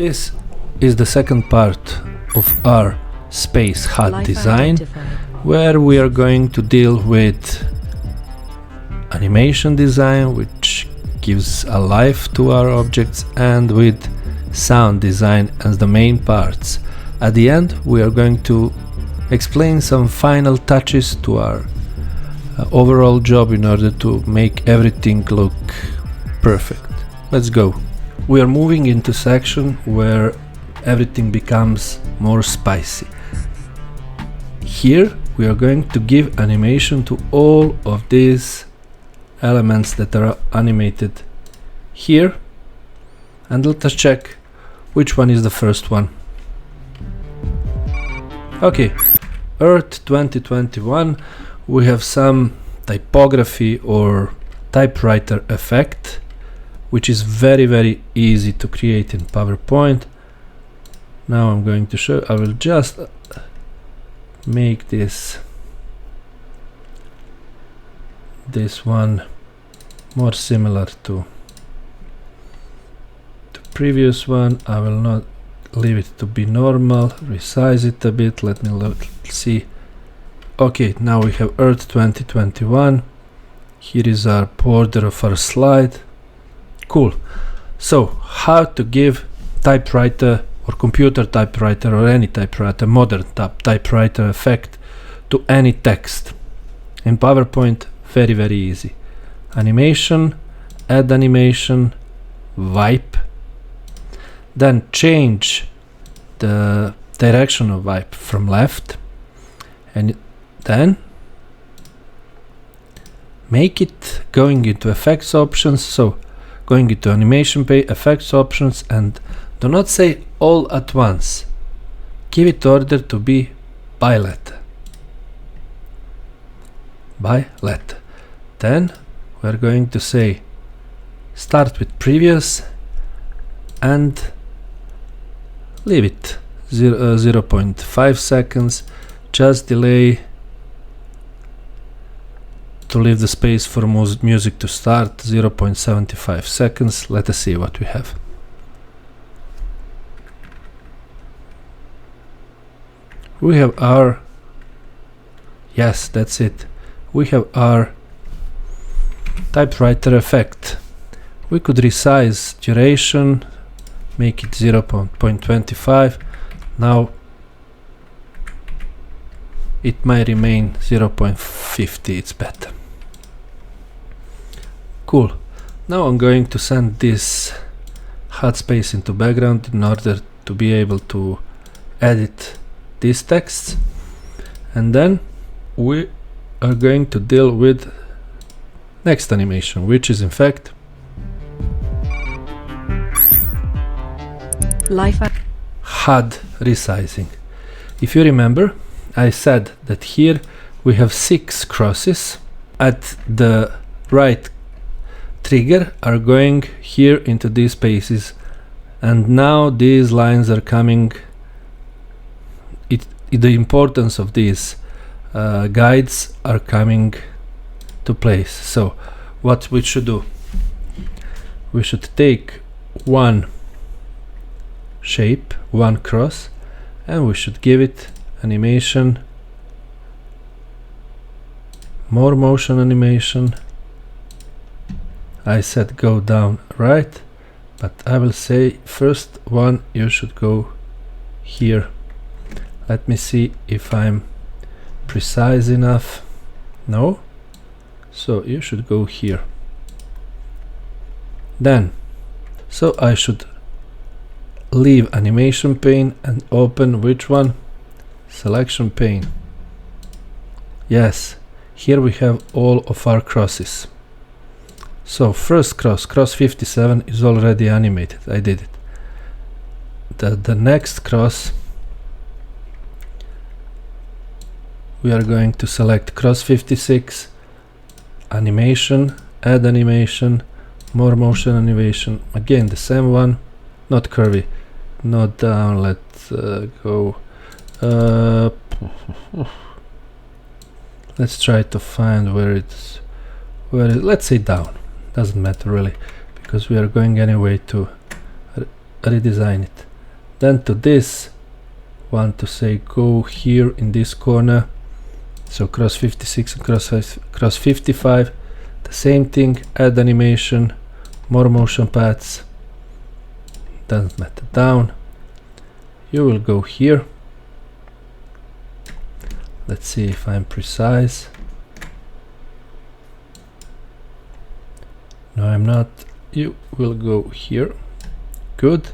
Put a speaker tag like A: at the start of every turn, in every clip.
A: This is the second part of our Space HUD design, where we are going to deal with animation design, which gives a life to our objects, and with sound design as the main parts. At the end, we are going to explain some final touches to our overall job in order to make everything look perfect. Let's go. We are moving into section where everything becomes more spicy. Here we are going to give animation to all of these elements that are animated here, and let us check which one is the first one. Okay, Earth 2021, we have some typography or typewriter effect, which is very easy to create in PowerPoint. Now I'm going to show, I will just make this one more similar to the previous one. I will not leave it to be normal, resize it a bit. Let me see. Okay, now we have Earth 2021. Here is our border of our slide. Cool. So how to give typewriter or computer typewriter or any typewriter, modern typewriter effect to any text in PowerPoint? Very easy. Animation, add animation, wipe, then change the direction of wipe from left, and then make it going into effects options. So going into animation page, effects options, and do not say all at once. Give it order to be by letter. By letter. Then we are going to say start with previous and leave it 0.5 seconds. Just delay to leave the space for music to start, 0.75 seconds. Let us see what we have. We have our, yes, that's it. We have our typewriter effect. We could resize duration, make it 0.25. Now it might remain 0.50, it's better. Cool. Now I'm going to send this HUD space into background in order to be able to edit these texts, and then we are going to deal with next animation, which is in fact HUD resizing. If you remember, I said that here we have 6 crosses. At the right trigger are going here into these spaces, and now these lines are coming. The importance of these guides are coming to place. So what we should do, we should take one shape, one cross, and we should give it animation, more motion animation. I said go down right, but I will say first one you should go here. Let me see if I'm precise enough. No? So you should go here. Then, so I should leave animation pane and open which one? Selection pane. Yes, here we have all of our crosses. So first cross 57 is already animated. I did it. The next cross, we are going to select cross 56, animation, add animation, more motion animation. Again the same one, not curvy, not down. Let's go. Let's try to find where it's. Let's say down. Doesn't matter really, because we are going anyway to redesign it. Then to this, want to say go here in this corner, so cross 56 and cross 55, the same thing, add animation, more motion paths, doesn't matter, down. You will go here. Let's see if I'm precise. No, I'm not. You will go here. Good.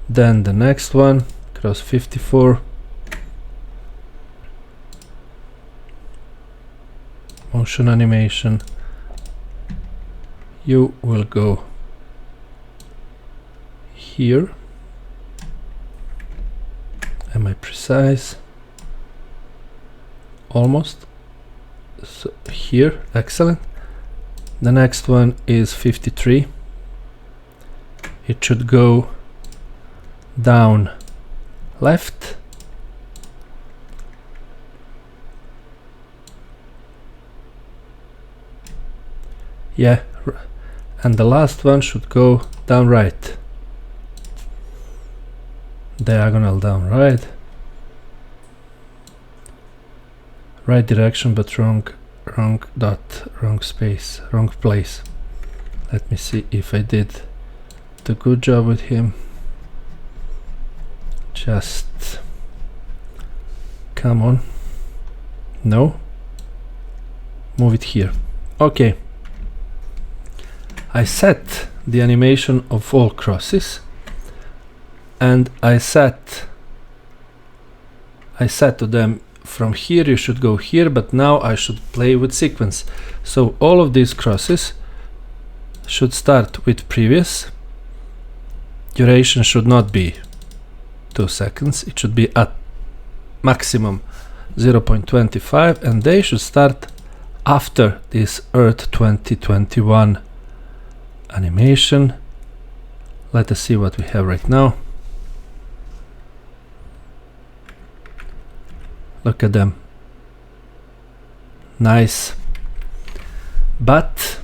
A: Then the next one, cross 54. Motion animation. You will go here. Am I precise? Almost. So here, excellent. The next one is 53. It should go down left. Yeah, and the last one should go down right. Diagonal down right. Right direction, but wrong dot, wrong space, wrong place. Let me see if I did the good job with him. Just come on. No, move it here. Okay, I set the animation of all crosses, and I set to them from here you should go here, but now I should play with sequence. So all of these crosses should start with previous. Duration should not be 2 seconds, it should be at maximum 0.25, and they should start after this Earth 2021 animation. Let us see what we have right now. Look at them. Nice. But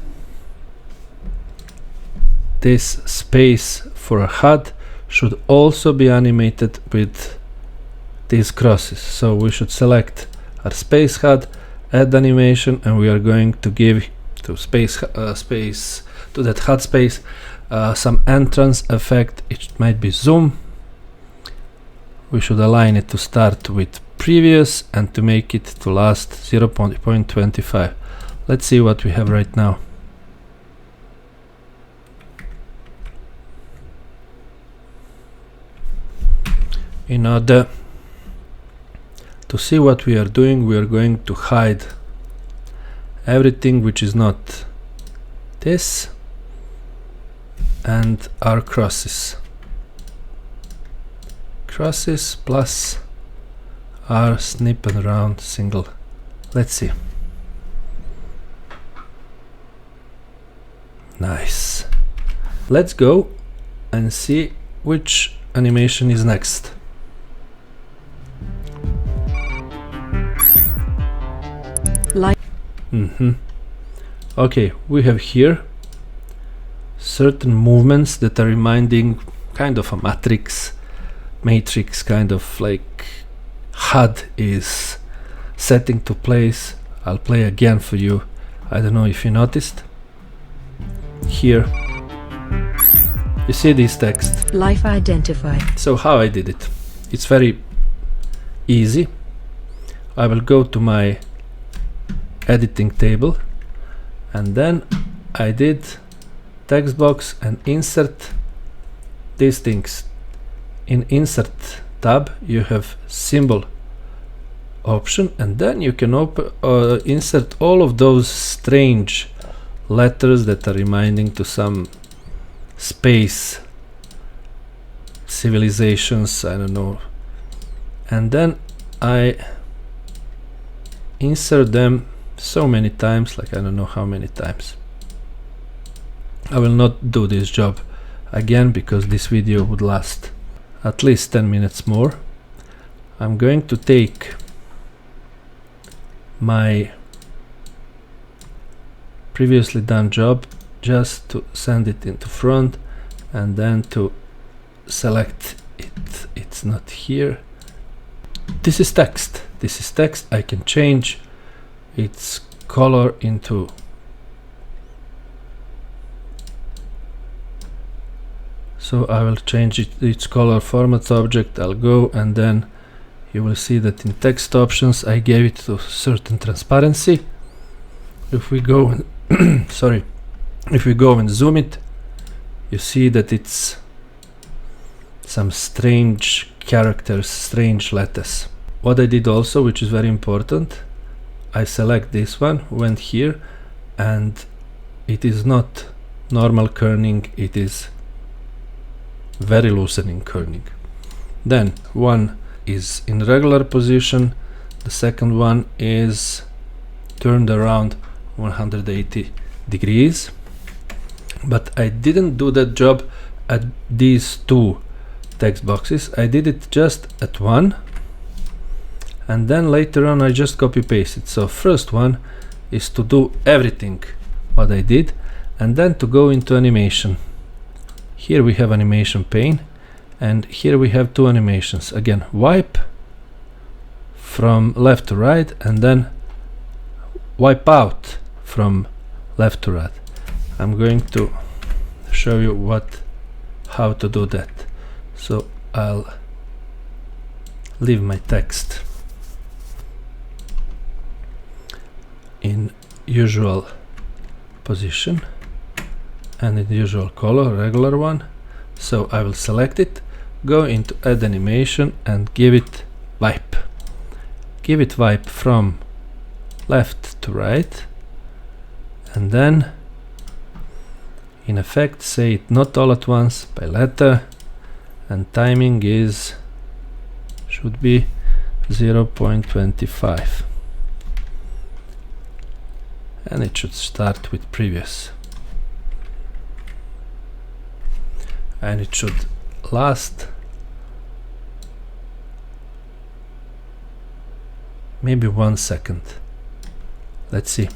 A: this space for a HUD should also be animated with these crosses. So we should select our space HUD, add animation, and we are going to give to to that HUD space some entrance effect. It might be zoom. We should align it to start with previous and to make it to last 0.25. Let's see what we have right now. In order to see what we are doing, we are going to hide everything which is not this and our crosses. Crosses plus our snip and round single. Let's see. Nice. Let's go and see which animation is next. Okay, we have here certain movements that are reminding kind of a matrix kind of like HUD is setting to place. I'll play again for you. I don't know if you noticed. Here you see this text,
B: life identified.
A: So how I did it, it's very easy. I will go to my editing table, and then I did text box and insert these things. In insert tab you have symbol option, and then you can insert all of those strange letters that are reminding to some space civilizations, I don't know, and then I insert them so many times, like I don't know how many times. I will not do this job again because this video would last at least 10 minutes more. I'm going to take my previously done job just to send it into front and then to select it it's not here. This is text. This is text. I can change its color into so I will change its color format object. I'll go, and then you will see that in text options I gave it to certain transparency. If we go and sorry, if we go and zoom it, you see that it's some strange characters, strange letters. What I did also, which is very important, I select this one, went here, and it is not normal kerning, it is very loosening kerning. Then one is in regular position, the second one is turned around 180 degrees, but I didn't do that job at these two text boxes. I did it just at one, and then later on I just copy paste it. So first one is to do everything what I did, and then to go into animation. Here we have animation pane, and here we have two animations. Again, wipe from left to right, and then wipe out from left to right. I'm going to show you how to do that. So I'll leave my text in usual position and in usual color, regular one. So I will select it, go into add animation, and give it wipe. Give it wipe from left to right, and then in effect say it not all at once by letter, and timing should be 0.25, and it should start with previous, and it should last maybe 1 second. Let's see.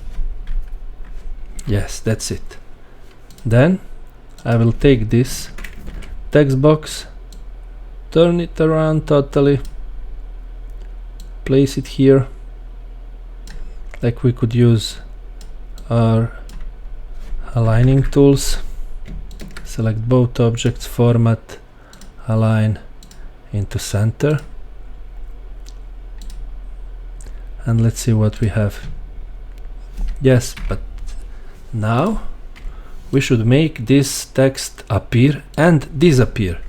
A: Yes, that's it. Then I will take this text box, turn it around totally, place it here, like we could use our aligning tools. Select both objects, format, align into center, and let's see what we have. Yes, but now we should make this text appear and disappear.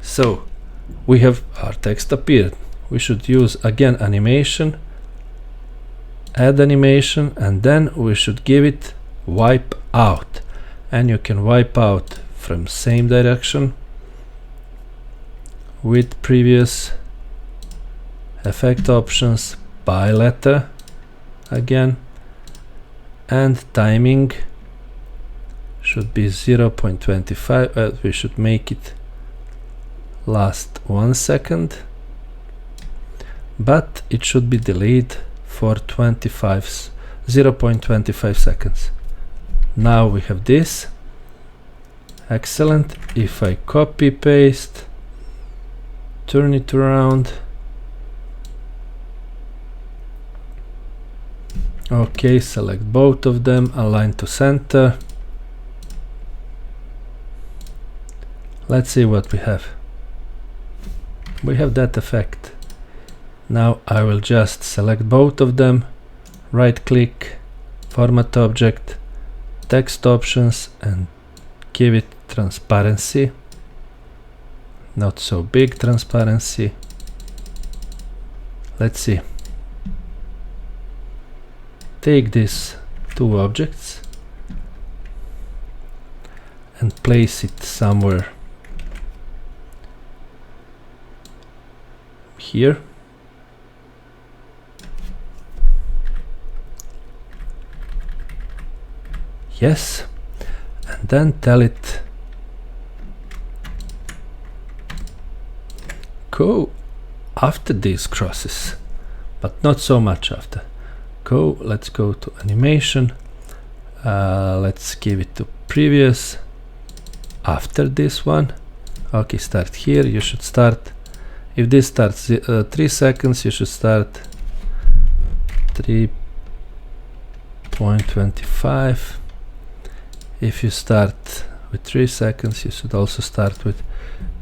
A: So we have our text appeared. We should use again animation, add animation, and then we should give it wipe out, and you can wipe out from same direction with previous effect options by letter again, and timing should be 0.25. We should make it last 1 second, but it should be delayed for 0.25 seconds. Now we have this. Excellent. If I copy paste, turn it around, okay, select both of them, align to center. Let's see what we have. We have that effect. Now I will just select both of them, right click, format object, text options, and give it transparency. Not so big transparency. Let's see. Take these two objects and place it somewhere here. Yes, and then tell it go after these crosses, but not so much after. Let's go to animation, let's give it to previous after this one. Okay, start here. You should start If this starts 3 seconds, you should start 3.25. If you start with 3 seconds, you should also start with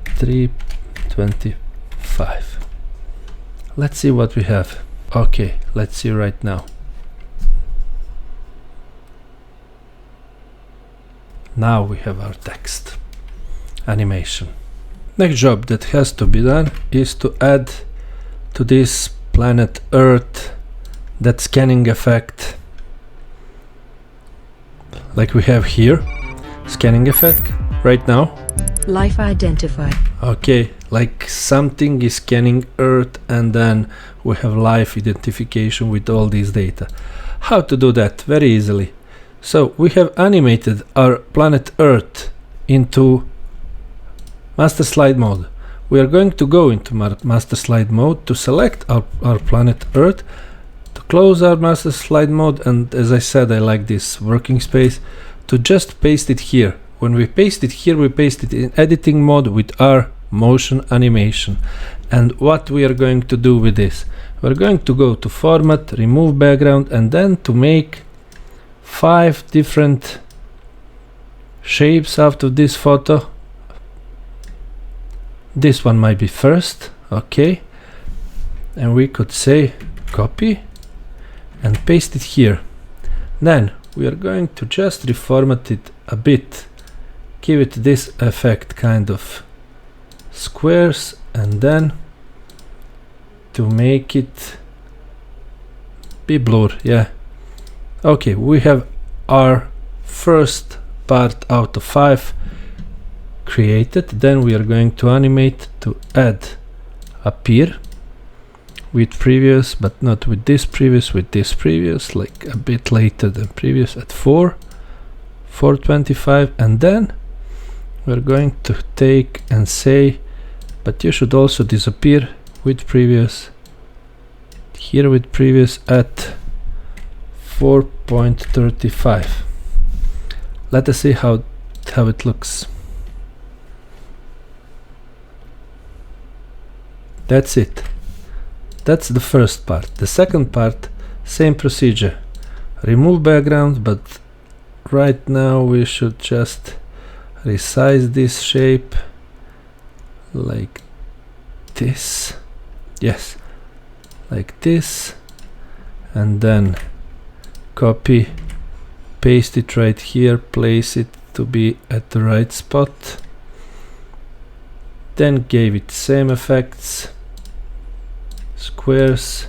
A: 3.25. Let's see what we have. Okay, let's see right now. Now we have our text animation. Next job that has to be done is to add to this planet Earth that scanning effect, like we have here. Scanning effect right now.
B: Life identified.
A: Okay, like something is scanning Earth and then we have life identification with all these data. How to do that? Very easily. So we have animated our planet Earth into master slide mode. We are going to go into master slide mode to select our planet Earth, to close our master slide mode, and as I said, I like this working space, to just paste it here. When we paste it here, we paste it in editing mode with our motion animation. And what we are going to do with this? We're going to go to format, remove background, and then to make 5 different shapes out of this photo. This one might be first, okay, and we could say copy and paste it here. Then we are going to just reformat it a bit, give it this effect, kind of squares, and then to make it be blur. Yeah, okay, we have our first part out of 5 created. Then we are going to animate to add appear with previous, but not with this previous, with this previous, like a bit later than previous at 4.25, and then we're going to take and say, but you should also disappear with previous, here with previous at 4.35. Let us see how it looks. That's it. That's the first part. The second part, same procedure. Remove background, but right now we should just resize this shape like this. Yes, like this. And then copy, paste it right here, place it to be at the right spot. Then gave it same effects. Squares,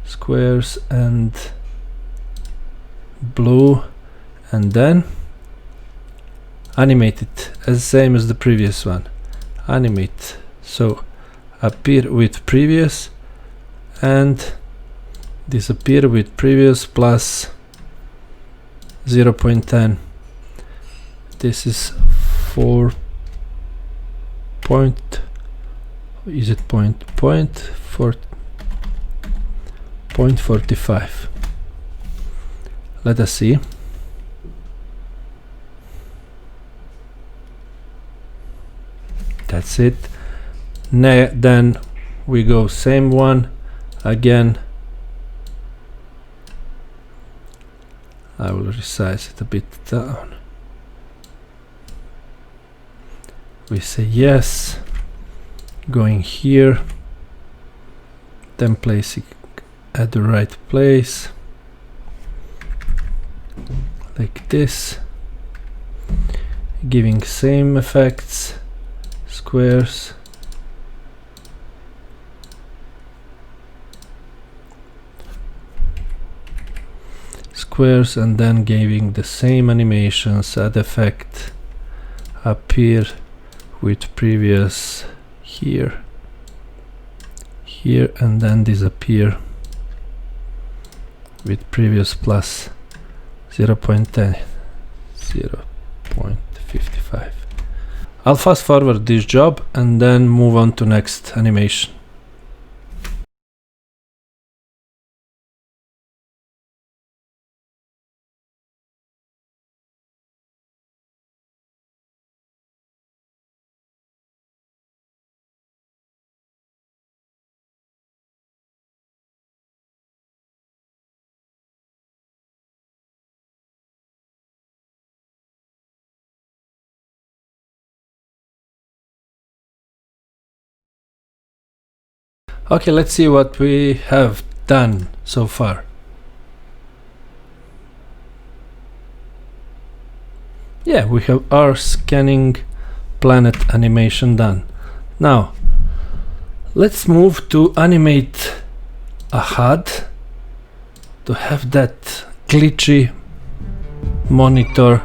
A: squares and blue, and then animate it as same as the previous one. Animate, so appear with previous and disappear with previous plus 0.10. This is 4 point, is it point 0.45. Let us see. That's it. Then we go same one again. I will resize it a bit down. We say yes, going here, then placing at the right place like this, giving same effects, squares, squares, and then giving the same animations, add effect, appear with previous here, here, and then disappear with previous plus 0.10, 0.55. I'll fast forward this job and then move on to next animation. Okay, let's see what we have done so far. Yeah, we have our scanning planet animation done. Now let's move to animate a HUD to have that glitchy monitor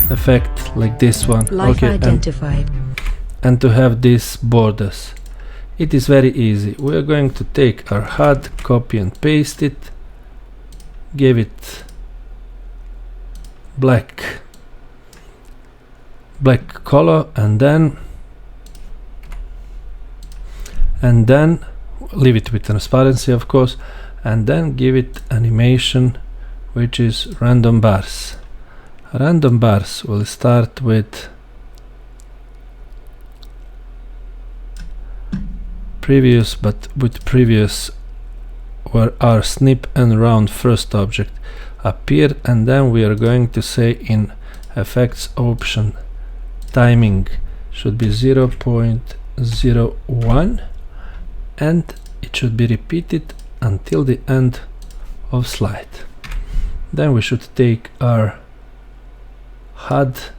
A: effect like this one.
B: Life
A: Okay,
B: identified.
A: and to have these borders. It is very easy. We are going to take our HUD, copy and paste it, give it black color, and then leave it with transparency, of course, and then give it animation which is random bars. Random bars will start with previous, but with previous where our snip and round first object appear, and then we are going to say in effects option timing should be 0.01, and it should be repeated until the end of slide. Then we should take our HUD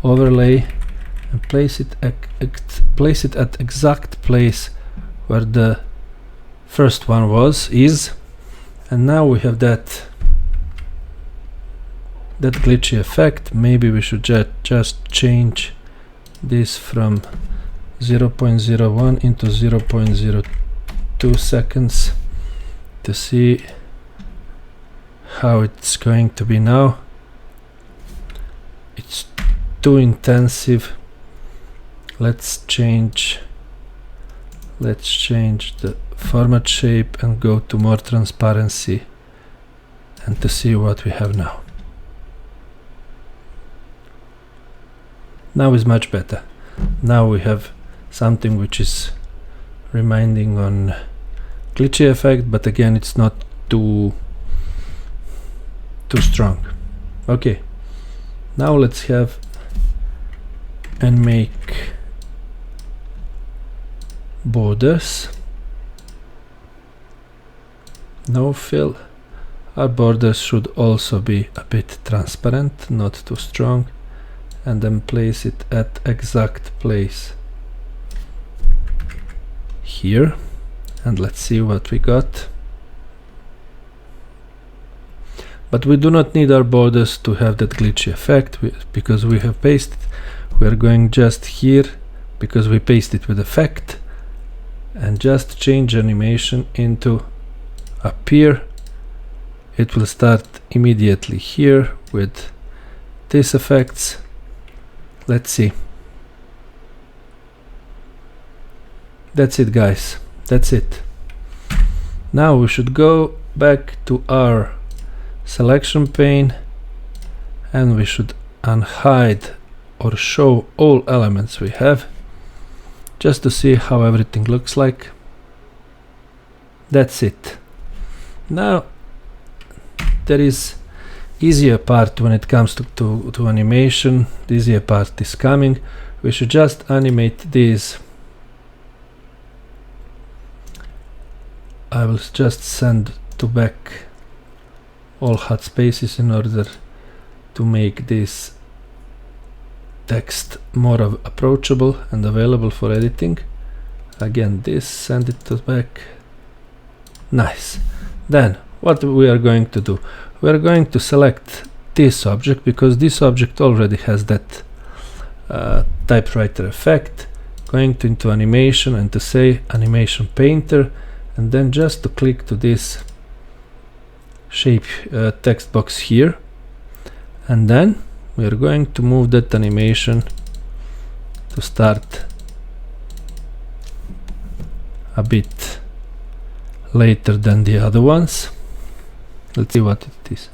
A: overlay and place it at exact place where the first one is, and now we have that glitchy effect. Maybe we should just change this from 0.01 into 0.02 seconds to see how it's going to be now. It's too intensive. Let's change the format shape and go to more transparency, and to see what we have now. Now is much better. Now we have something which is reminding on glitchy effect, but again it's not too strong. Okay, now let's have and make borders. No fill. Our borders should also be a bit transparent, not too strong, and then place it at exact place here, and let's see what we got. But we do not need our borders to have that glitchy effect, because we have pasted. We are going just here because we pasted with effect, and just change animation into appear. It will start immediately here with these effects. Let's see. That's it, guys. That's it. Now we should go back to our selection pane, and we should unhide or show all elements we have, just to see how everything looks like. That's it. Now there is easier part when it comes to animation. The easier part is coming. We should just animate these. I will just send to back all HUD spaces in order to make this text more approachable and available for editing. Again, this, send it to back. Nice. Then what we are going to do, we are going to select this object, because this object already has that typewriter effect. Going into animation and to say animation painter, and then just to click to this shape text box here, and then we are going to move that animation to start a bit later than the other ones. Let's see what it is.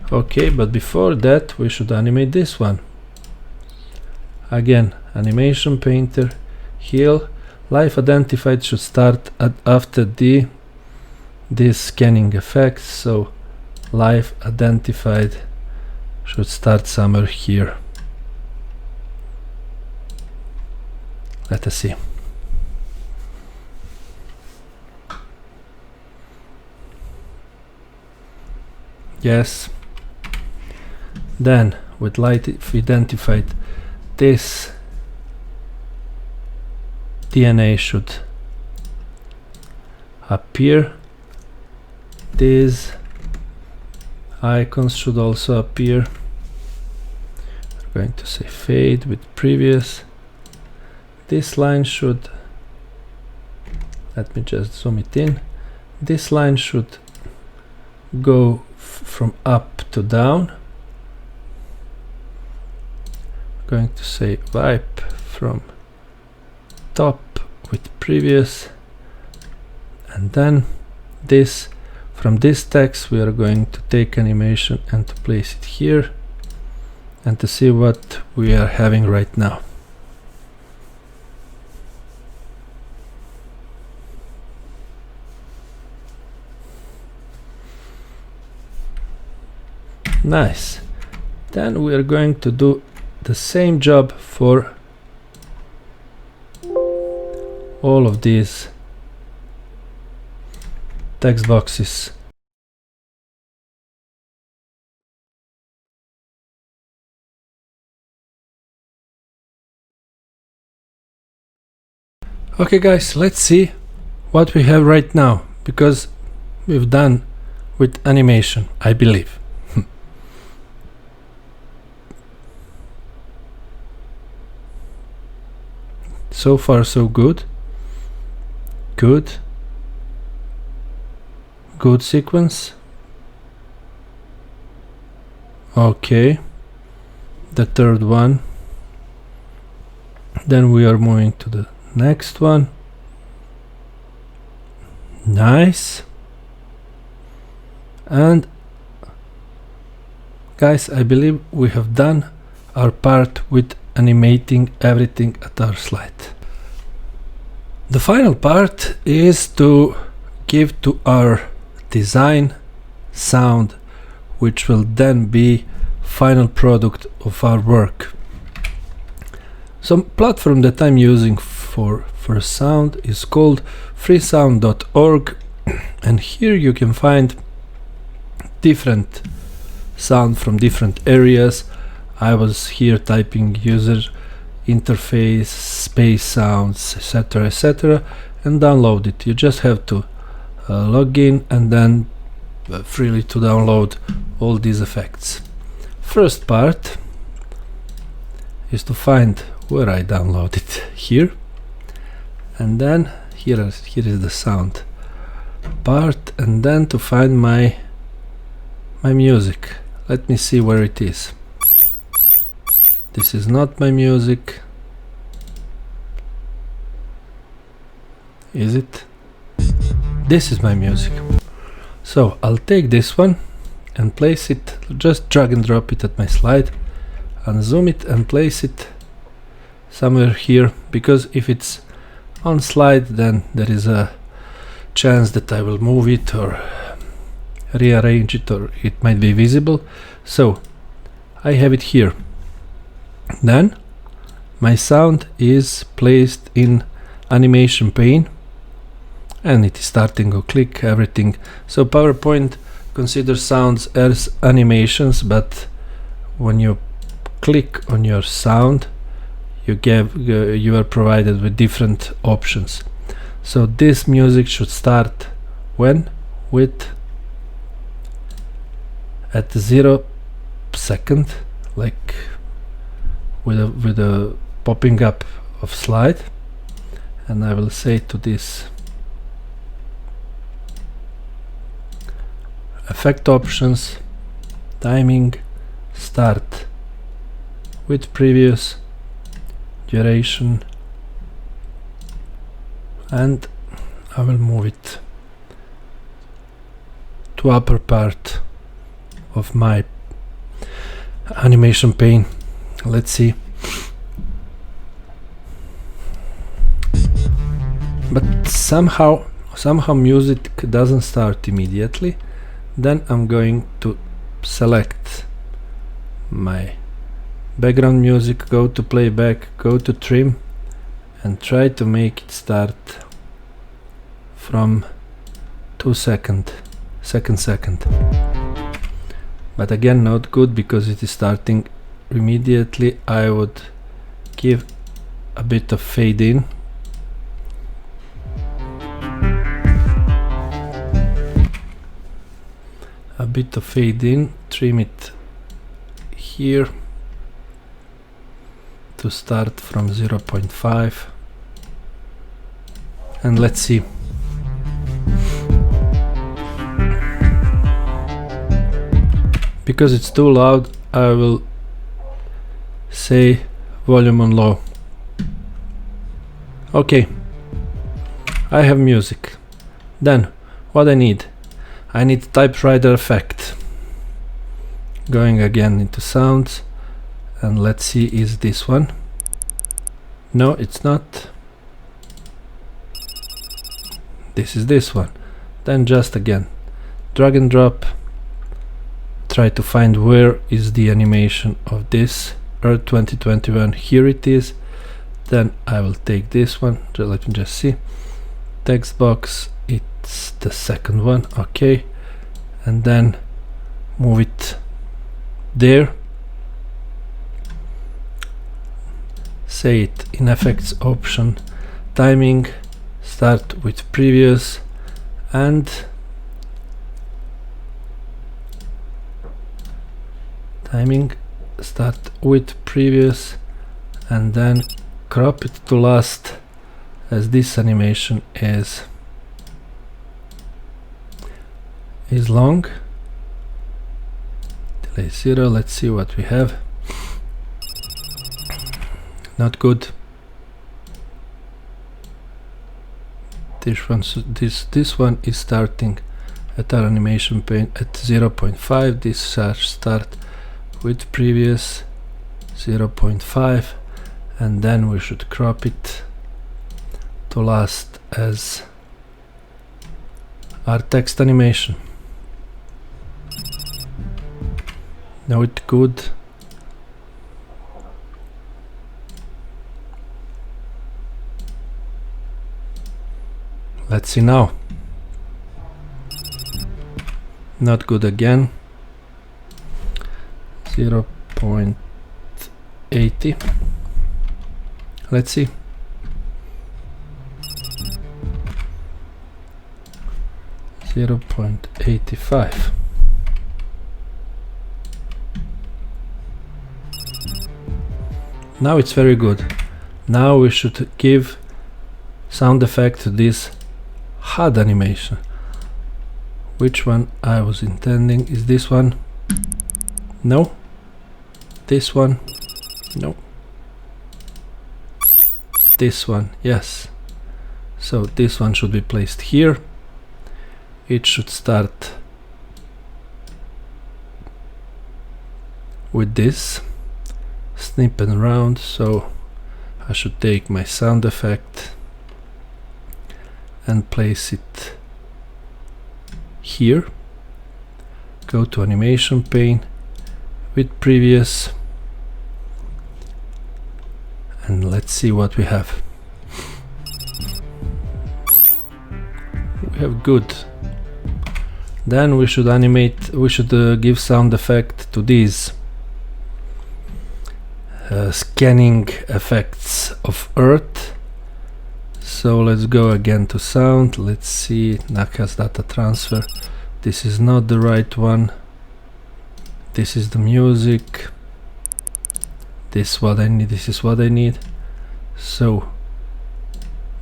A: Okay, but before that we should animate this one. Again, animation painter, heal. Life identified should start after this scanning effect, so life identified should start somewhere here. Let us see. Yes. Then with light, if we identified this DNA should appear. These icons should also appear. We're going to say fade with previous. This line should, let me just zoom it in. This line should go from up to down. I'm going to say wipe from top with previous, and then this, from this text we are going to take animation and to place it here and to see what we are having right now. Nice. Then we are going to do the same job for all of these text boxes. Okay guys, let's see what we have right now, because we've done with animation, I believe. So far so good. Good sequence. Okay, the third one. Then we are moving to the next one. Nice. And guys, I believe we have done our part with animating everything at our slide. The final part is to give to our design sound, which will then be final product of our work. Some platform that I'm using for sound is called freesound.org, and here you can find different sound from different areas. I was here typing user interface, space sounds, etc., and download it. You just have to log in and then freely to download all these effects. First part is to find where I download it, here, and then here is the sound part, and then to find my music. Let me see where it is. This is not my music. Is it? This is my music. So I'll take this one and place it, just drag and drop it at my slide, and zoom it and place it somewhere here, because if it's on slide then there is a chance that I will move it or rearrange it, or it might be visible. So I have it here. Then my sound is placed in animation pane, and it is starting to click everything. So PowerPoint considers sounds as animations, but when you click on your sound, you are provided with different options. So this music should start when? With at 0 second, like with a popping up of slide, and I will say to this effect options, timing, start with previous, duration, and I will move it to upper part of my animation pane. Let's see. But somehow music doesn't start immediately. Then I'm going to select my background music, go to playback, go to trim, and try to make it start from 2 second. But again, not good because it is starting immediately. I would give a bit of fade in. Trim it here to start from 0.5, and let's see. Because it's too loud, I will say volume on low. Okay, I have music. Then what I need typewriter effect. Going again into sounds, and let's see, is this one? No, it's not. This is this one. Then just again drag and drop, try to find where is the animation of this Earth 2021. Here it is. Then I will take this one. Let me just see. Text box, it's the second one. Okay, and then move it there. Say it in effects option, timing, start with previous, and timing, start with previous, and then crop it to last, as this animation is long. Delay 0. Let's see what we have. Not good. This one is starting at our animation pane at 0.5. This shall start with previous 0.5, and then we should crop it to last as our text animation. Now it's good. Let's see now. Not good again. 0.80. Let's see. .85. Now it's very good. Now we should give sound effect to this HUD animation. Which one I was intending? Is this one? No. This one? No. This one? Yes. So this one should be placed here. It should start with this, snipping around, so I should take my sound effect and place it here. Go to animation pane with previous, and let's see what we have. We have good. Then we should animate, we should give sound effect to these scanning effects of Earth. So let's go again to sound. Let's see, Naka's data transfer. This is not the right one. This is the music. This is what I need. This is what I need. So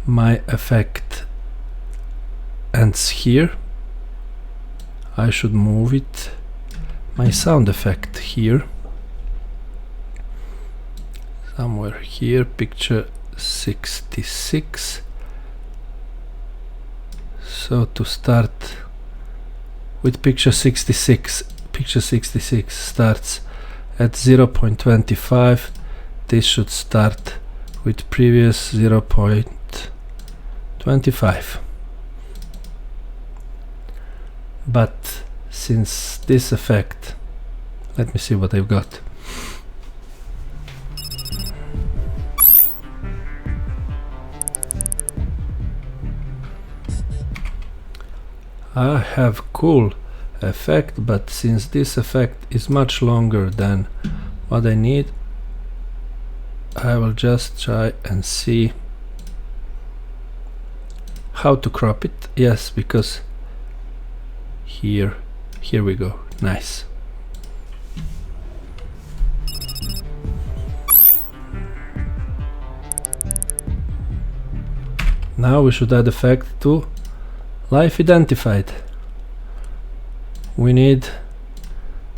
A: my effect ends here. I should move it, my sound effect, here, somewhere here, picture 66. So to start with picture 66, picture 66 starts at 0.25. This should start with previous 0.25. But since this effect, let me see what I've got. I have cool effect, but since this effect is much longer than what I need, I will just try and see how to crop it. Yes, because here we go. Nice. Now we should add effect to life identified. We need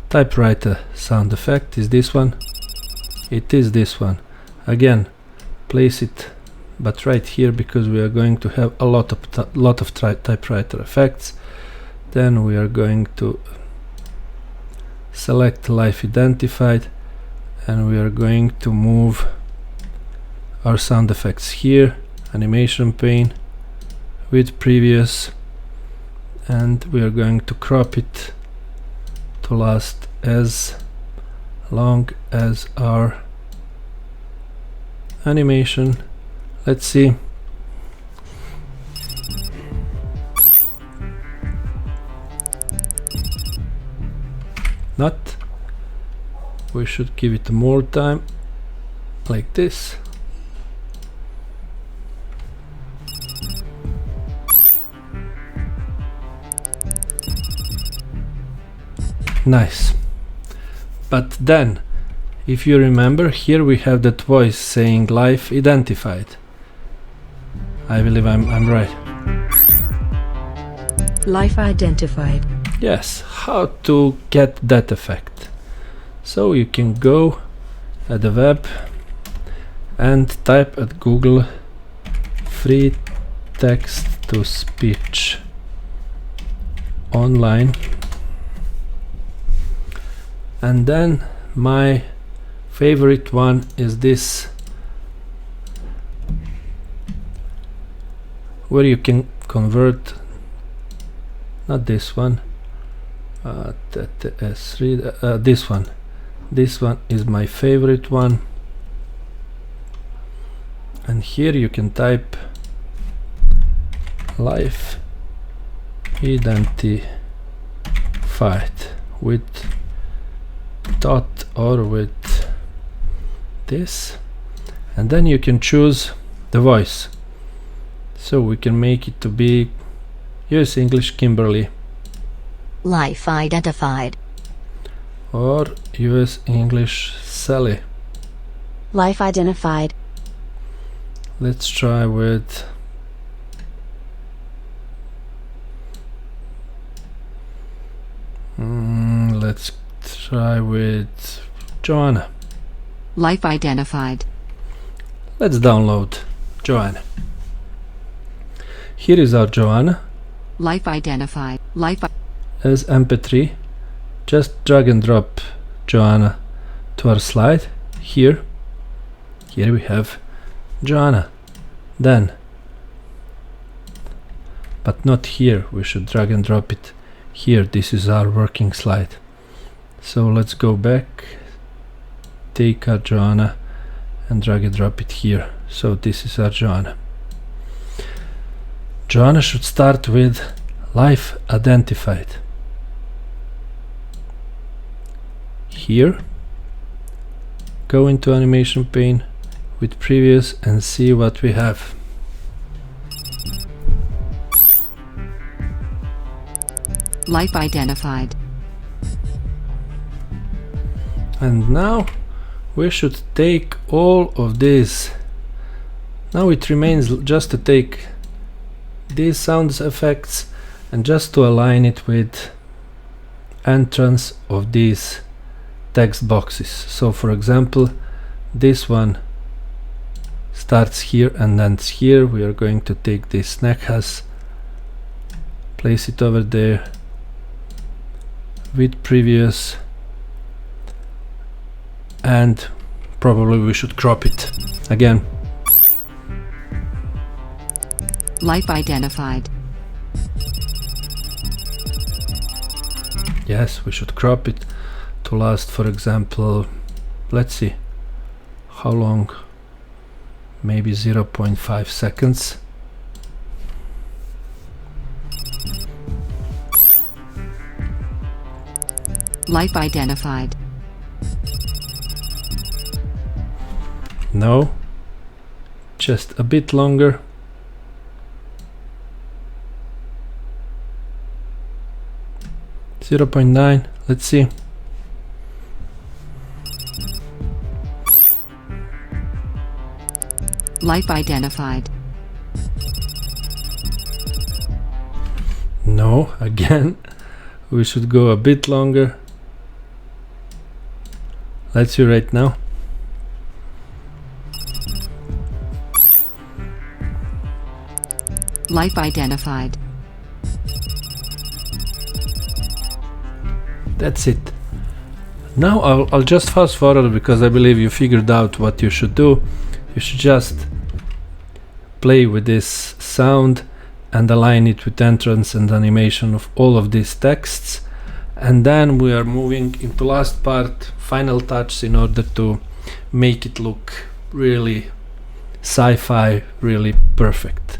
A: typewriter sound effect. Is this one? It is this one. Again, place it, but right here, because we are going to have a lot of typewriter effects. Then we are going to select life identified, and we are going to move our sound effects here, animation pane with previous, and we are going to crop it to last as long as our animation. Let's see. Not. We should give it more time, like this. Nice. But then, if you remember, here we have that voice saying life identified. I believe I'm right.
B: Life identified.
A: Yes, how to get that effect? So you can go at the web and type at Google free text to speech online, and then my favorite one is this, where you can convert, not this one, this one. This one is my favorite one, and here you can type life identified with dot or with this, and then you can choose the voice. So we can make it to be US English Kimberly,
C: life identified,
A: or US English Sally.
C: life identified,
A: Let's try with let's try with Joanna.
C: life identified,
A: Let's download Joanna. Here is our Joanna
C: life identified, life
A: as MP3. Just drag and drop Joanna to our slide. Here we have Joanna. Then, but not here, we should drag and drop it here. This is our working slide. So let's go back, take our Joanna and drag and drop it here. So this is our Joanna. Joanna should start with life identified. Here, go into animation pane with previous and see what we have.
C: life identified,
A: And now we should take all of these. Now it remains just to take these sound effects and just to align it with entrance of these text boxes. So for example, this one starts here and ends here. We are going to take this snack has, place it over there with previous, and probably we should crop it again.
C: life identified,
A: Yes, we should crop it to last, for example, let's see how long, maybe 0.5 seconds.
C: Life identified.
A: No. Just a bit longer. .9. Let's see.
C: Life identified.
A: No, again. We should go a bit longer. Let's see right now.
C: Life identified.
A: That's it. Now I'll just fast forward because I believe you figured out what you should do. You should just play with this sound and align it with entrance and animation of all of these texts, and then we are moving into last part, final touch, in order to make it look really sci-fi, really perfect.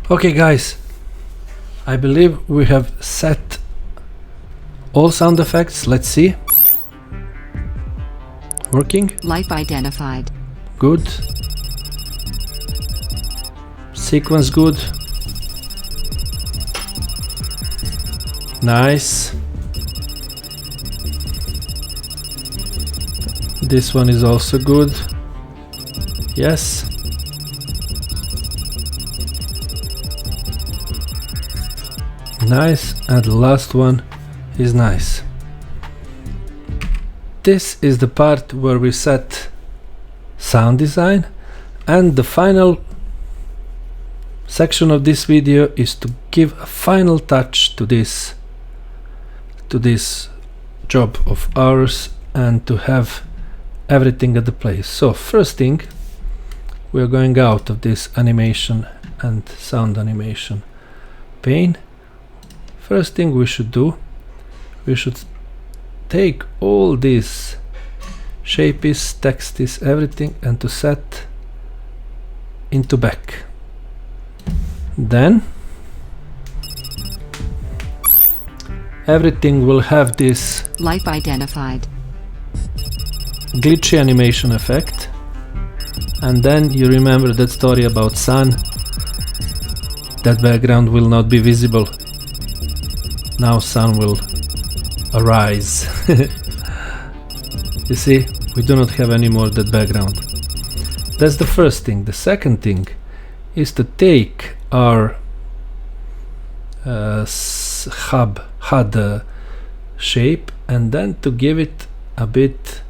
A: Okay guys, I believe we have set all sound effects. Let's see. Working?
C: Life identified.
A: Good. Sequence good. Nice. This one is also good. Yes. Nice, and the last one is nice. This is the part where we set sound design, and the final section of this video is to give a final touch to this job of ours and to have everything at the place. So first thing, we are going out of this animation and sound animation pane. First thing we should do, we should take all these shapes, texts, everything, and to set into back. Then everything will have this
C: Life identified.
A: glitchy animation effect, and then you remember that story about sun. That background will not be visible. Now sun will arise. You see, we do not have any more that background. That's the first thing. The second thing is to take our HUD shape and then to give it a bit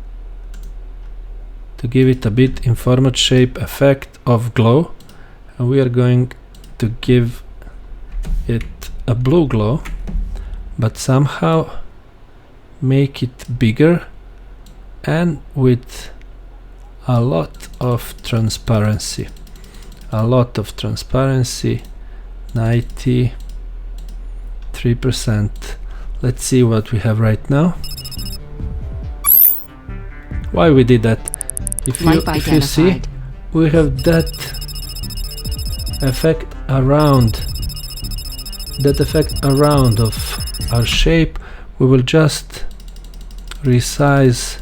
A: informed shape effect of glow, and we are going to give it a blue glow, but somehow make it bigger and with a lot of transparency. 93%. Let's see what we have right now. Why we did that? If you see, we have that effect around of our shape. We will just resize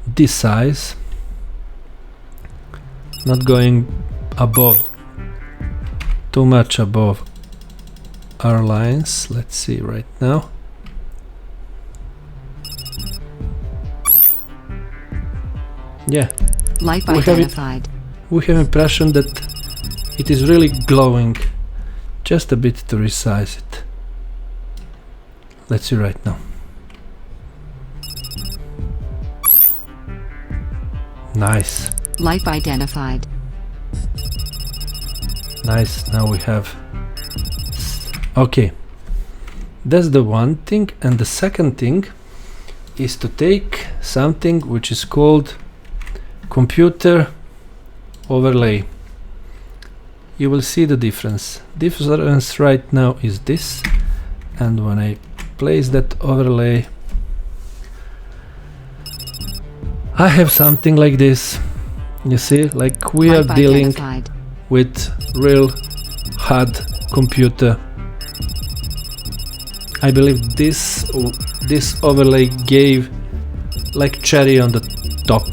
A: this size, not going above, too much above our lines. Let's see right now. Yeah,
C: Life identified.
A: we have impression that it is really glowing. Just a bit to resize it. Let's see right now. Nice.
C: Life identified.
A: Nice. Now we have. Okay. That's the one thing, and the second thing is to take something which is called computer overlay. you will see the difference. Difference right now is this, and when I place that overlay, I have something like this. You see, like we are
C: Type
A: dealing
C: identified.
A: with real HUD computer. I believe this overlay gave like cherry on the top.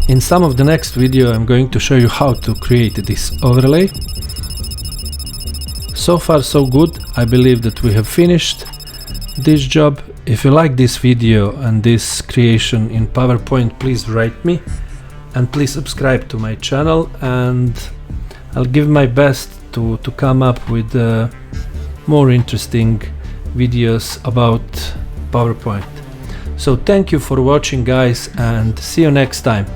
A: In some of the next video I'm going to show you how to create this overlay. So far so good. I believe that we have finished this job. If you like this video and this creation in PowerPoint, please write me and please subscribe to my channel, and I'll give my best to come up with more interesting videos about PowerPoint. So thank you for watching, guys, and see you next time.